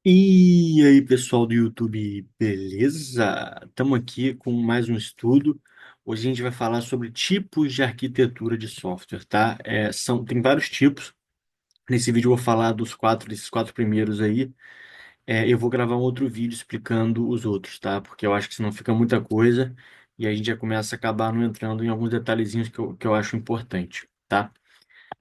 E aí, pessoal do YouTube, beleza? Estamos aqui com mais um estudo. Hoje a gente vai falar sobre tipos de arquitetura de software, tá? Tem vários tipos. Nesse vídeo eu vou falar desses quatro primeiros aí. Eu vou gravar um outro vídeo explicando os outros, tá? Porque eu acho que senão fica muita coisa e a gente já começa a acabar não entrando em alguns detalhezinhos que eu acho importante, tá?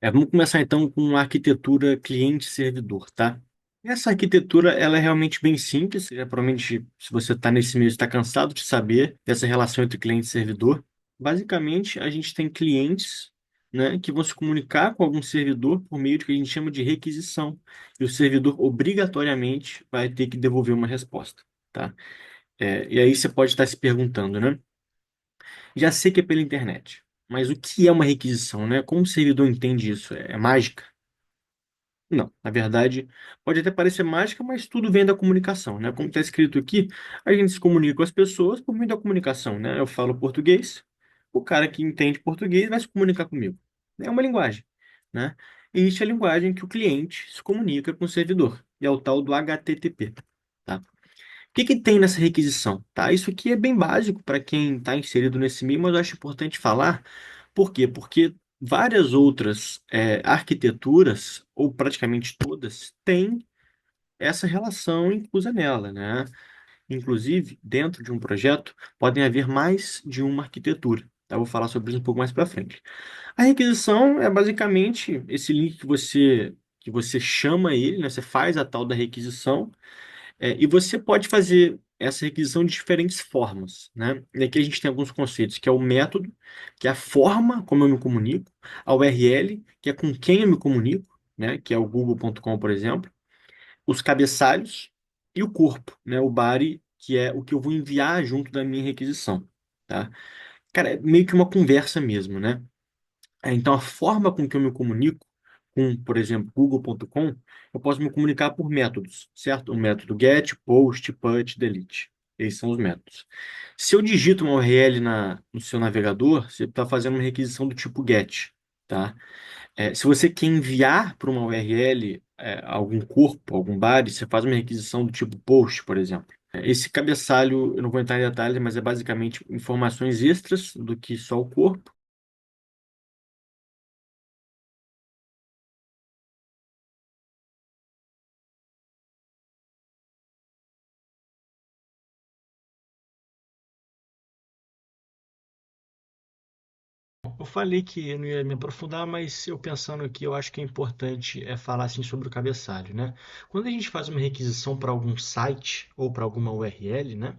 Vamos começar então com a arquitetura cliente-servidor, tá? Essa arquitetura ela é realmente bem simples. Provavelmente, se você está nesse meio, está cansado de saber dessa relação entre cliente e servidor. Basicamente, a gente tem clientes, né, que vão se comunicar com algum servidor por meio de que a gente chama de requisição. E o servidor obrigatoriamente vai ter que devolver uma resposta, tá? E aí você pode estar se perguntando, né? Já sei que é pela internet, mas o que é uma requisição, né? Como o servidor entende isso? É mágica? Não, na verdade, pode até parecer mágica, mas tudo vem da comunicação, né? Como está escrito aqui, a gente se comunica com as pessoas por meio da comunicação, né? Eu falo português, o cara que entende português vai se comunicar comigo. É uma linguagem, né? E existe a linguagem que o cliente se comunica com o servidor, e é o tal do HTTP, tá? O que que tem nessa requisição, tá? Isso aqui é bem básico para quem está inserido nesse meio, mas eu acho importante falar. Por quê? Porque várias outras arquiteturas, ou praticamente todas, têm essa relação inclusa nela, né? Inclusive, dentro de um projeto, podem haver mais de uma arquitetura. Tá? Eu vou falar sobre isso um pouco mais para frente. A requisição é basicamente esse link que você chama ele, né? Você faz a tal da requisição e você pode fazer essa requisição de diferentes formas, né? E aqui a gente tem alguns conceitos, que é o método, que é a forma como eu me comunico, a URL, que é com quem eu me comunico, né? Que é o google.com, por exemplo, os cabeçalhos e o corpo, né? O body, que é o que eu vou enviar junto da minha requisição, tá? Cara, é meio que uma conversa mesmo, né? Então, a forma com que eu me comunico com, por exemplo, google.com, eu posso me comunicar por métodos, certo? O método get, post, put, delete. Esses são os métodos. Se eu digito uma URL no seu navegador, você está fazendo uma requisição do tipo get, tá? Se você quer enviar para uma URL algum corpo, algum body, você faz uma requisição do tipo post, por exemplo. Esse cabeçalho, eu não vou entrar em detalhes, mas é basicamente informações extras do que só o corpo. Eu falei que eu não ia me aprofundar, mas eu pensando aqui, eu acho que é importante falar assim sobre o cabeçalho, né? Quando a gente faz uma requisição para algum site ou para alguma URL, né?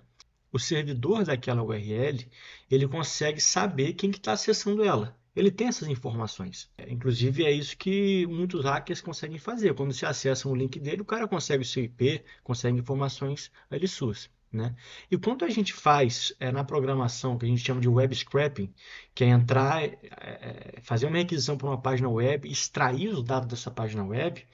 O servidor daquela URL, ele consegue saber quem que está acessando ela. Ele tem essas informações. Inclusive, é isso que muitos hackers conseguem fazer. Quando você acessa um link dele, o cara consegue o seu IP, consegue informações ali suas. Né? E quando a gente faz na programação, que a gente chama de web scraping, que é entrar, fazer uma requisição para uma página web, extrair os dados dessa página web,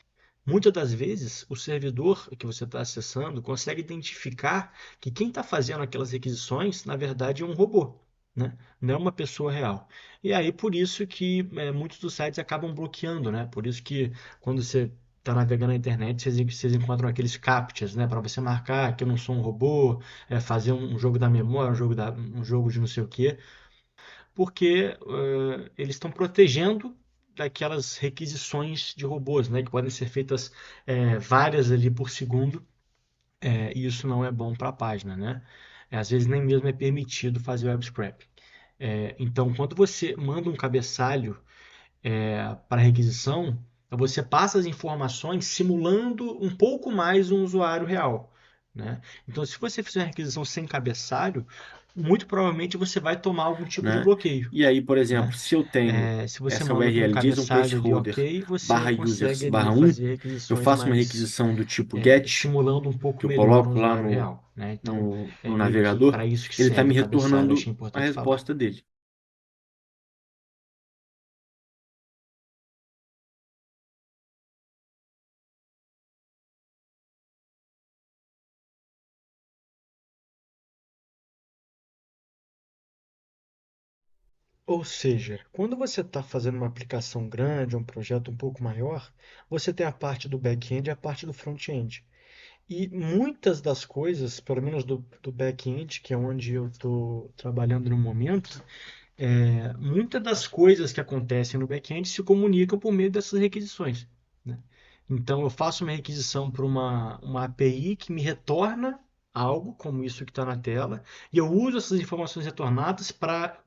muitas das vezes, o servidor que você está acessando consegue identificar que quem está fazendo aquelas requisições, na verdade, é um robô, né? Não é uma pessoa real. E aí, por isso que muitos dos sites acabam bloqueando, né? Por isso que quando você está navegando na internet, vocês encontram aqueles captchas, né? Para você marcar que eu não sou um robô, fazer um jogo da memória, um jogo de não sei o quê, porque eles estão protegendo daquelas requisições de robôs, né, que podem ser feitas várias ali por segundo, e isso não é bom para a página, né? Às vezes nem mesmo é permitido fazer web scraping. Então, quando você manda um cabeçalho para requisição, você passa as informações simulando um pouco mais um usuário real. Né? Então, se você fizer uma requisição sem cabeçalho, muito provavelmente você vai tomar algum tipo de Né? bloqueio. E aí, por exemplo, Né? se eu tenho Se você essa manda com um URL, diz um cabeçalho ali placeholder ok, você barra users consegue ali barra um, fazer eu requisições faço uma mais requisição do tipo get, simulando um que pouco eu melhor um coloco lá usuário no, real. Né? Então, no, é no meio que navegador, para isso que ele está serve me o cabeçalho. retornando Achei a importante falar. resposta dele. Ou seja, quando você está fazendo uma aplicação grande, um projeto um pouco maior, você tem a parte do back-end e a parte do front-end. E muitas das coisas, pelo menos do back-end, que é onde eu estou trabalhando no momento, muitas das coisas que acontecem no back-end se comunicam por meio dessas requisições, né? Então eu faço uma requisição para uma API que me retorna algo, como isso que está na tela, e eu uso essas informações retornadas para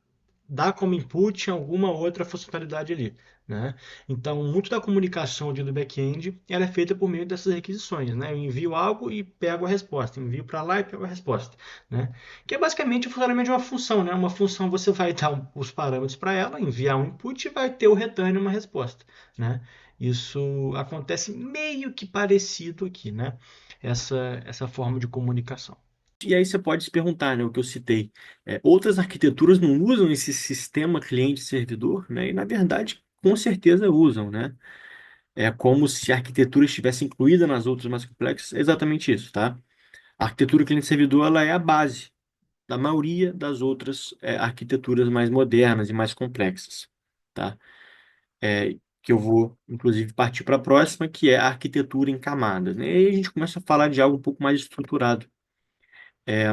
dar como input alguma outra funcionalidade ali, né? Então, muito da comunicação do back-end ela é feita por meio dessas requisições, né? Eu envio algo e pego a resposta, envio para lá e pego a resposta, né? Que é basicamente o funcionamento de uma função, né? Uma função você vai dar os parâmetros para ela, enviar um input e vai ter o return uma resposta, né? Isso acontece meio que parecido aqui, né? Essa forma de comunicação. E aí você pode se perguntar, né, o que eu citei. Outras arquiteturas não usam esse sistema cliente-servidor, né? E na verdade, com certeza usam, né? É como se a arquitetura estivesse incluída nas outras mais complexas. É exatamente isso, tá? A arquitetura cliente-servidor ela é a base da maioria das outras arquiteturas mais modernas e mais complexas, tá? Que eu vou, inclusive, partir para a próxima, que é a arquitetura em camadas, né? E aí a gente começa a falar de algo um pouco mais estruturado. É,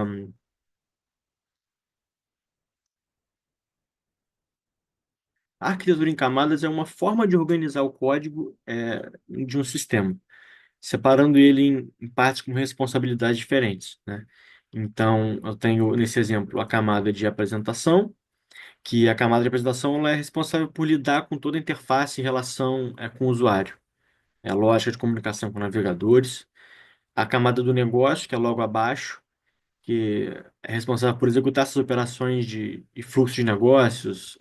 a arquitetura em camadas é uma forma de organizar o código de um sistema, separando ele em partes com responsabilidades diferentes, né? Então, eu tenho, nesse exemplo, a camada de apresentação, que a camada de apresentação ela é responsável por lidar com toda a interface em relação com o usuário. É a lógica de comunicação com navegadores. A camada do negócio, que é logo abaixo, que é responsável por executar essas operações de fluxo de negócios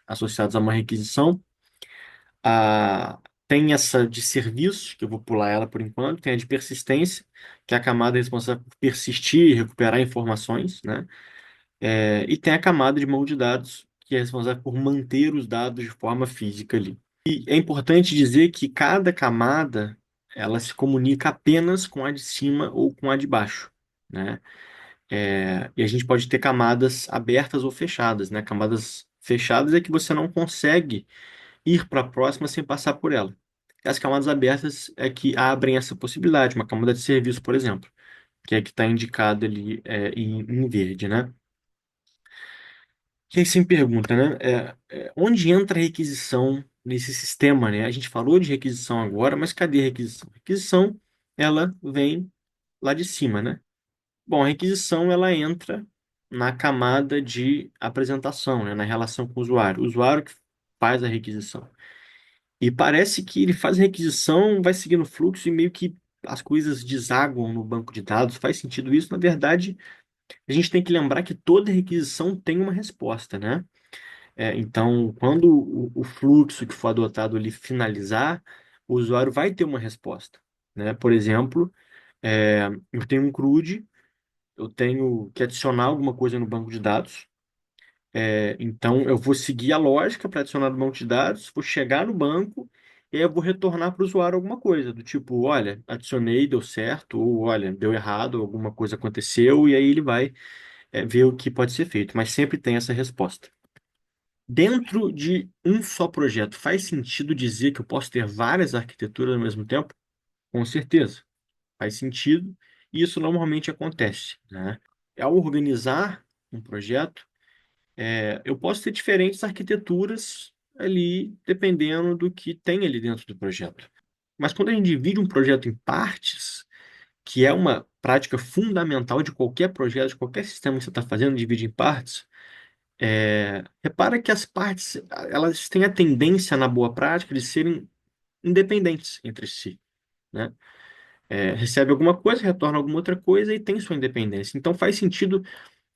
associados a uma requisição. A, Tem essa de serviços, que eu vou pular ela por enquanto, tem a de persistência, que é a camada responsável por persistir e recuperar informações, né? E tem a camada de banco de dados, que é responsável por manter os dados de forma física ali. E é importante dizer que cada camada ela se comunica apenas com a de cima ou com a de baixo, né? E a gente pode ter camadas abertas ou fechadas, né? Camadas fechadas é que você não consegue ir para a próxima sem passar por ela. As camadas abertas é que abrem essa possibilidade, uma camada de serviço, por exemplo, que é que está indicada ali em verde, né? E aí você me pergunta, né? Onde entra a requisição nesse sistema, né? A gente falou de requisição agora, mas cadê a requisição? A requisição, ela vem lá de cima, né? Bom, a requisição, ela entra na camada de apresentação, né? Na relação com o usuário que faz a requisição. E parece que ele faz a requisição, vai seguindo o fluxo e meio que as coisas desaguam no banco de dados. Faz sentido isso? Na verdade, a gente tem que lembrar que toda requisição tem uma resposta, né? Então, quando o fluxo que for adotado ali finalizar, o usuário vai ter uma resposta, né? Por exemplo, eu tenho um CRUD, eu tenho que adicionar alguma coisa no banco de dados. Então, eu vou seguir a lógica para adicionar no banco de dados, vou chegar no banco e aí eu vou retornar para o usuário alguma coisa, do tipo, olha, adicionei, deu certo, ou olha, deu errado, alguma coisa aconteceu, e aí ele vai ver o que pode ser feito, mas sempre tem essa resposta. Dentro de um só projeto, faz sentido dizer que eu posso ter várias arquiteturas ao mesmo tempo? Com certeza, faz sentido, e isso normalmente acontece, né? Ao organizar um projeto, eu posso ter diferentes arquiteturas ali, dependendo do que tem ali dentro do projeto. Mas quando a gente divide um projeto em partes, que é uma prática fundamental de qualquer projeto, de qualquer sistema que você está fazendo, divide em partes, repara que as partes elas têm a tendência, na boa prática, de serem independentes entre si, né? Recebe alguma coisa, retorna alguma outra coisa e tem sua independência. Então faz sentido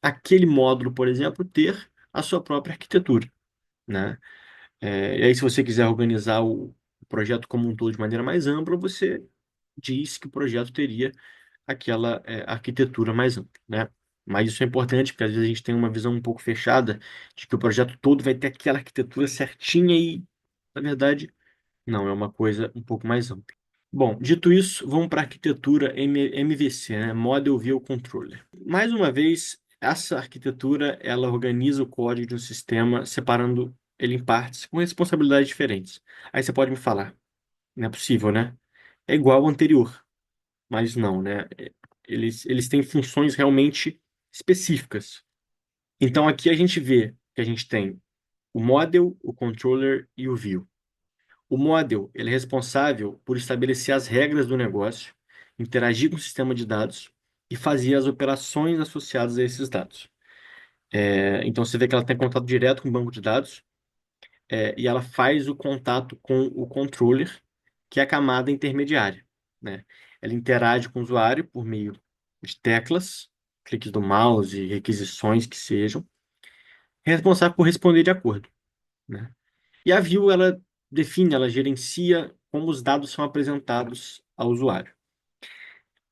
aquele módulo, por exemplo, ter a sua própria arquitetura, né? E aí, se você quiser organizar o projeto como um todo de maneira mais ampla, você diz que o projeto teria aquela arquitetura mais ampla, né? Mas isso é importante porque às vezes a gente tem uma visão um pouco fechada de que o projeto todo vai ter aquela arquitetura certinha e, na verdade, não, é uma coisa um pouco mais ampla. Bom, dito isso, vamos para a arquitetura MVC, né? Model View Controller. Mais uma vez, essa arquitetura ela organiza o código de um sistema separando ele em partes com responsabilidades diferentes. Aí você pode me falar, não é possível, né? É igual ao anterior. mas não, né? Eles têm funções realmente específicas. Então aqui a gente vê que a gente tem o model, o controller e o view. O model, ele é responsável por estabelecer as regras do negócio, interagir com o sistema de dados e fazer as operações associadas a esses dados. Então você vê que ela tem contato direto com o banco de dados, e ela faz o contato com o controller, que é a camada intermediária, né? Ela interage com o usuário por meio de teclas, cliques do mouse, requisições que sejam, responsável por responder de acordo, né? E a view, ela define, ela gerencia como os dados são apresentados ao usuário.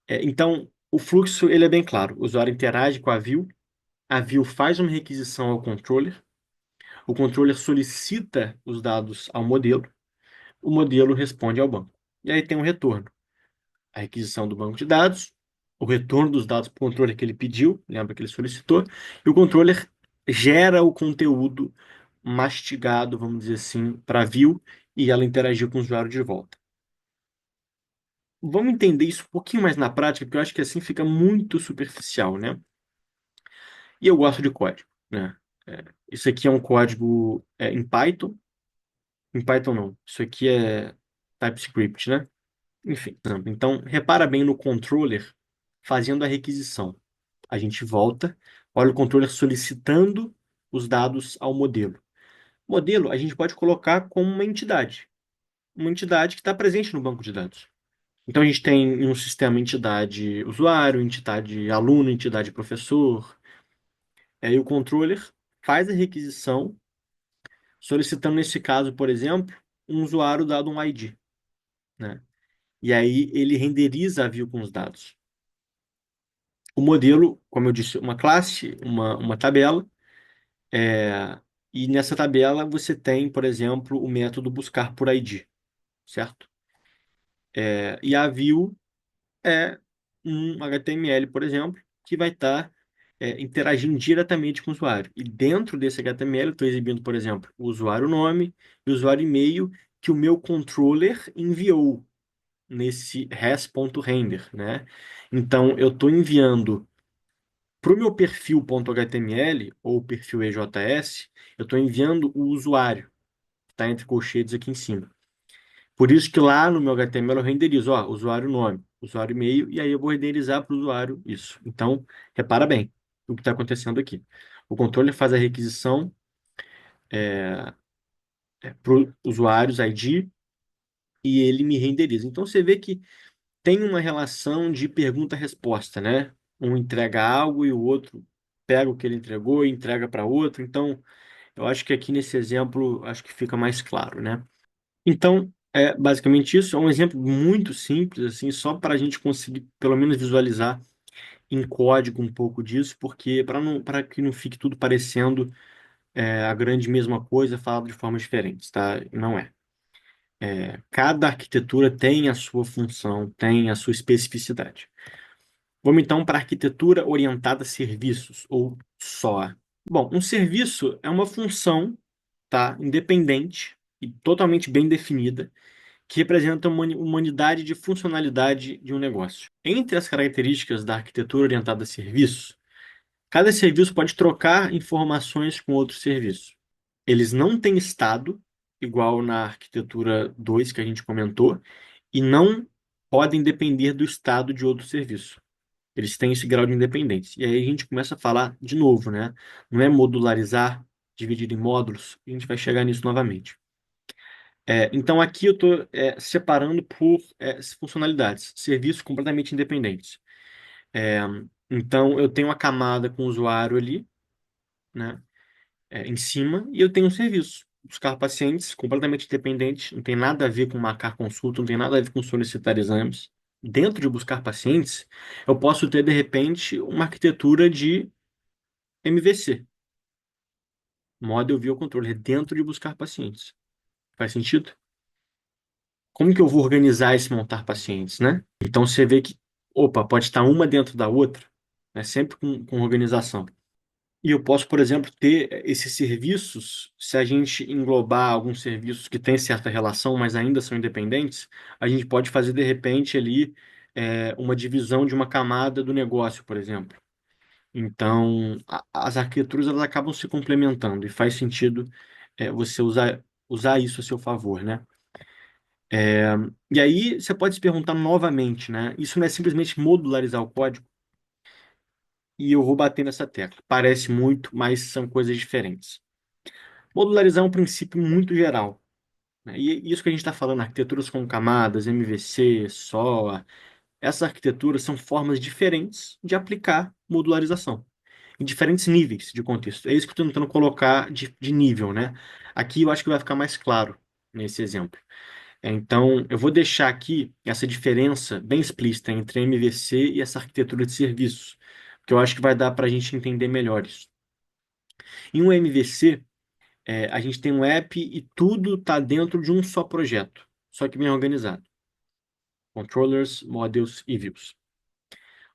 Então, o fluxo ele é bem claro. O usuário interage com a view faz uma requisição ao controller, o controller solicita os dados ao modelo, o modelo responde ao banco. E aí tem um retorno. A requisição do banco de dados, o retorno dos dados para o controller que ele pediu, lembra que ele solicitou, e o controller gera o conteúdo mastigado, vamos dizer assim, para a view e ela interagir com o usuário de volta. Vamos entender isso um pouquinho mais na prática, porque eu acho que assim fica muito superficial, né? E eu gosto de código, né? Isso aqui é um código em Python. Em Python não. Isso aqui é TypeScript, né? Enfim, então repara bem no controller fazendo a requisição. A gente volta, olha o controller solicitando os dados ao modelo. Modelo a gente pode colocar como uma entidade que está presente no banco de dados. Então a gente tem em um sistema entidade usuário, entidade aluno, entidade professor. E o controller faz a requisição, solicitando nesse caso, por exemplo, um usuário dado um ID, né? E aí ele renderiza a view com os dados. O modelo, como eu disse, uma classe, uma tabela, é, e nessa tabela você tem, por exemplo, o método buscar por ID, certo? E a view é um HTML, por exemplo, que vai estar interagindo diretamente com o usuário. E dentro desse HTML, eu estou exibindo, por exemplo, o usuário nome e o usuário e-mail que o meu controller enviou nesse res.render, né? Então, eu estou enviando para o meu perfil.html ou perfil EJS, eu estou enviando o usuário, que está entre colchetes aqui em cima. Por isso que lá no meu HTML eu renderizo, ó, usuário nome, usuário e-mail, e aí eu vou renderizar para o usuário isso. Então, repara bem o que está acontecendo aqui. O controller faz a requisição para os usuários ID e ele me renderiza. Então, você vê que tem uma relação de pergunta-resposta, né? Um entrega algo e o outro pega o que ele entregou e entrega para outro. Então, eu acho que aqui nesse exemplo, acho que fica mais claro, né? Então, é basicamente isso. É um exemplo muito simples, assim, só para a gente conseguir pelo menos visualizar em código um pouco disso, porque para que não fique tudo parecendo a grande mesma coisa falado de formas diferentes, tá? Não é. Cada arquitetura tem a sua função, tem a sua especificidade. Vamos então para a arquitetura orientada a serviços, ou SOA. Bom, um serviço é uma função, tá, independente e totalmente bem definida, que representa uma unidade de funcionalidade de um negócio. Entre as características da arquitetura orientada a serviços, cada serviço pode trocar informações com outro serviço. Eles não têm estado, igual na arquitetura 2 que a gente comentou, e não podem depender do estado de outro serviço. Eles têm esse grau de independência. E aí a gente começa a falar de novo, né? Não é modularizar, dividir em módulos, a gente vai chegar nisso novamente. Então aqui eu estou separando por funcionalidades, serviços completamente independentes. É, então eu tenho a camada com o usuário ali, né, em cima, e eu tenho um serviço. Buscar pacientes completamente independente, não tem nada a ver com marcar consulta, não tem nada a ver com solicitar exames. Dentro de buscar pacientes, eu posso ter, de repente, uma arquitetura de MVC, Model View Controller, dentro de buscar pacientes. Faz sentido? Como que eu vou organizar esse montar pacientes, né? Então você vê que, opa, pode estar uma dentro da outra, né? Sempre com organização. E eu posso, por exemplo, ter esses serviços, se a gente englobar alguns serviços que têm certa relação, mas ainda são independentes, a gente pode fazer, de repente, ali, uma divisão de uma camada do negócio, por exemplo. Então, as arquiteturas elas acabam se complementando e faz sentido você usar isso a seu favor, né? É, e aí você pode se perguntar novamente, né? Isso não é simplesmente modularizar o código e eu vou bater nessa tecla. Parece muito, mas são coisas diferentes. Modularizar é um princípio muito geral, né? E isso que a gente está falando, arquiteturas com camadas, MVC, SOA, essas arquiteturas são formas diferentes de aplicar modularização, em diferentes níveis de contexto. É isso que eu estou tentando colocar de nível, né? Aqui eu acho que vai ficar mais claro nesse exemplo. Então, eu vou deixar aqui essa diferença bem explícita entre MVC e essa arquitetura de serviços, porque eu acho que vai dar para a gente entender melhor isso. Em um MVC, a gente tem um app e tudo está dentro de um só projeto, só que bem organizado. Controllers, models e views.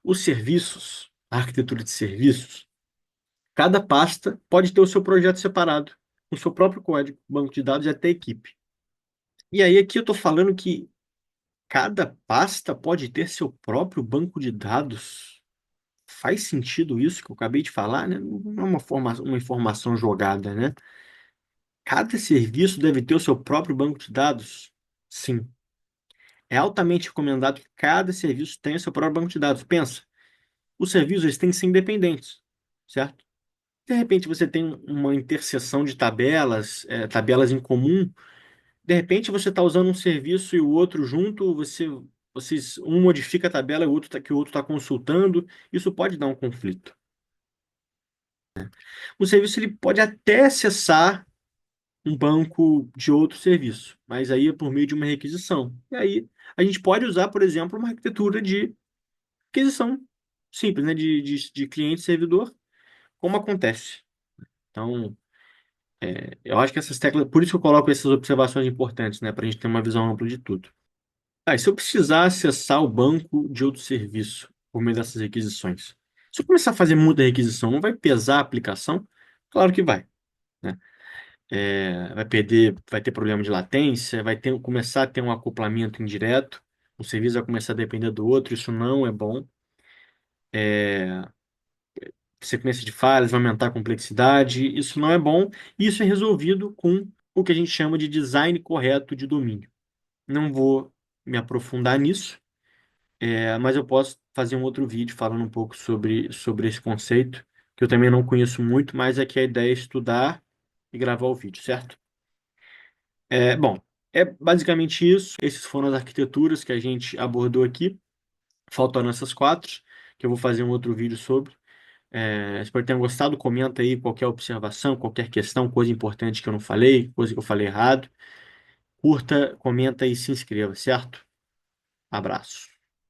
Os serviços, a arquitetura de serviços, cada pasta pode ter o seu projeto separado, com o seu próprio código, banco de dados e até equipe. E aí aqui eu estou falando que cada pasta pode ter seu próprio banco de dados. Faz sentido isso que eu acabei de falar, né? Não é uma informação jogada, né? Cada serviço deve ter o seu próprio banco de dados? Sim. É altamente recomendado que cada serviço tenha seu próprio banco de dados. Pensa, os serviços eles têm que ser independentes, certo? De repente você tem uma interseção de tabelas, tabelas em comum. De repente você está usando um serviço e o outro junto, um modifica a tabela e que o outro está consultando. Isso pode dar um conflito. O serviço ele pode até acessar um banco de outro serviço, mas aí é por meio de uma requisição. E aí a gente pode usar, por exemplo, uma arquitetura de requisição simples, né, de cliente-servidor, como acontece. Então, eu acho que essas teclas, por isso que eu coloco essas observações importantes, né, para a gente ter uma visão ampla de tudo. Ah, e se eu precisar acessar o banco de outro serviço por meio dessas requisições, se eu começar a fazer muita requisição, não vai pesar a aplicação? Claro que vai, né? Vai ter problema de latência, começar a ter um acoplamento indireto, um serviço vai começar a depender do outro, isso não é bom. É, Sequência de falhas vai aumentar a complexidade, isso não é bom. Isso é resolvido com o que a gente chama de design correto de domínio. Não vou me aprofundar nisso, mas eu posso fazer um outro vídeo falando um pouco sobre esse conceito, que eu também não conheço muito, mas é que a ideia é estudar e gravar o vídeo, certo? Bom, é basicamente isso. Essas foram as arquiteturas que a gente abordou aqui. Faltam essas quatro, que eu vou fazer um outro vídeo sobre. Espero que tenham gostado. Comenta aí qualquer observação, qualquer questão, coisa importante que eu não falei, coisa que eu falei errado. Curta, comenta e se inscreva, certo? Abraço.